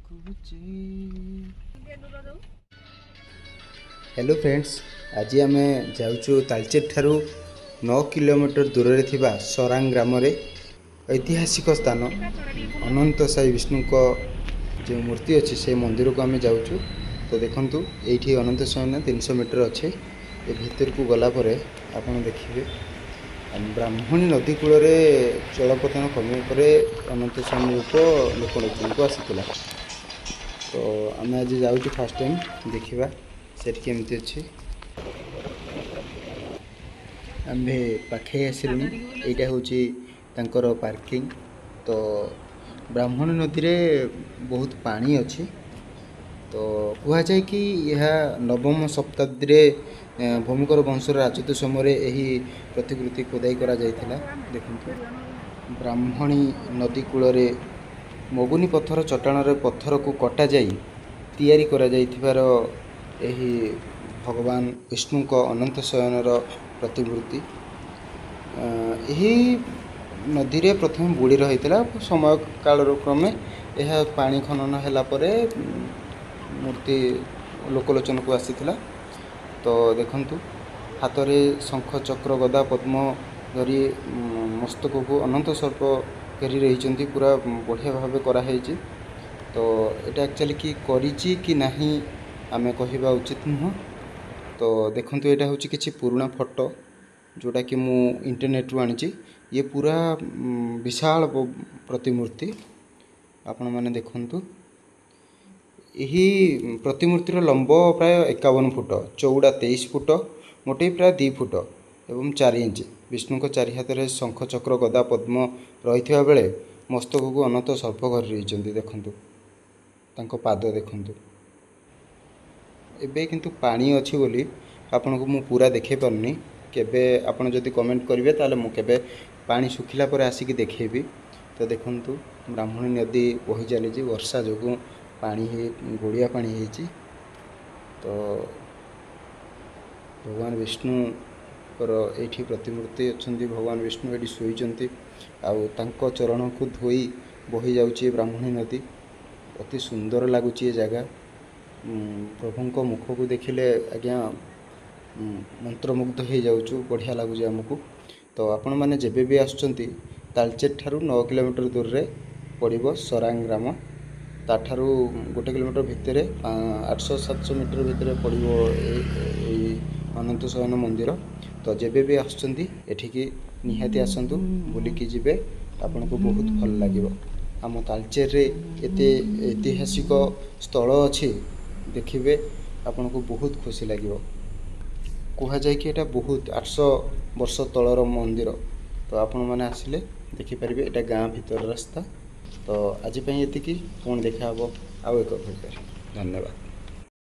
Hello friends, आज आम जाऊँ तालचेर ठारू 9 किलोमीटर दूर थिबा सरांग ग्राम रे ऐतिहासिक स्थान अनंत साई विष्णु को जो मूर्ति अच्छी से मंदिर को आम जाऊँ। तो देखंतु एठी अनंत साई 300 मीटर अच्छे ए भीतर को गलापर आप देखिए ब्राह्मणी नदी कूल जलपतन कमी पर अनंत साई रूप लोकलोचन को आसाला। तो आम आज जाऊँ फास्ट टाइम देखा सेठ केमती अच्छी आम पाखे आसलुँ। यहाँ हूँ पार्किंग। तो ब्राह्मणी नदी बहुत पानी अच्छी। तो कहुए कि यह नवम शताब्दी भूमिकर वंशर राजत्व समय यही प्रतिकृति खोदाई करा जायथिला। देखंतु ब्राह्मणी नदी कूल मगुनी पत्थर चट्टाण पत्थर को कटा जाई तैयारी करा जायथिबार यही भगवान विष्णु को अनंत शयनर प्रतिमूर्ति। यही नदी रे प्रथम बुड़ी रही समय काल क्रमे यह पानी खनन हैला परे मूर्ति लोकलोचन को आसीथिला। तो देखंतु हाथ में शंख चक्र गदा पद्म धरी मस्तक को अनंत सर्प घेरी रही पूरा बढ़िया भाव कराई। तो यहाँ एक्चुअली कि करिछि कि नहीं आमे कहवा उचित नुह। तो देखंतु यहाँ हूँ कि पुराना फोटो जोटा कि मु इंटरनेट रु आनी। ये पूरा विशाल प्रतिमूर्ति आपण माने देखंतु। यही प्रतिमूर्तिर लंब प्राय 51 फुट, चौड़ा 23 फुट, मोटे प्राय 2 फुट एवं 4 इंच। विष्णु को चारि हाथ में शंख चक्र गदा पद्म रही बेले मस्तक को अनंत सर्प घर रही। देखंतु तांको पाद देखंतु। एबे किंतु पानी अच्छी बोली आपन को मु पूरा देखे पारनी। केबे आपन जदि कमेंट करेंगे ताले मु केबे पानी सुखिला पर आसिक देखेबी। तो देखंतु ब्राह्मणी नदी बही चली वर्षा जो पानी गोड़िया पानी है। तो भगवान विष्णु ये प्रतिमूर्ति अच्छा। भगवान विष्णु ये शोचती आउ चरण को धोई बही जाऊँगी ब्राह्मणी नदी। अति सुंदर लगुच ये जगह। प्रभु को मुख को देखिले आज्ञा मंत्रमुग्ध हो जाऊँ। बढ़िया लगुच आमको। तो आपण मैंने जेबे भी आसुचंती तालचेर ठारू 9 किलोमीटर दूर रे पड़िबो सरांग ग्राम। ताठारू 1 किलोमीटर भितर 800-700 मीटर भितर पड़िबो अनंत शयन मंदिर। तो जेबे भी आसुचंती एठिकी निहाती आसंतु बुलिकी जिबे आपन को बहुत भल लागिबो। आम तालचेर रे एते ऐतिहासिक स्थल अच्छी देखिए आपन को बहुत खुशी लगे। कह जाए कि एटा बहुत 800 वर्ष तलर मंदिर। तो आपण मैंने आसिले देखिपारे एटा गाँ भीतर रास्ता। तो आज ये पुणी देखा आउ एक भिडियो। धन्यवाद।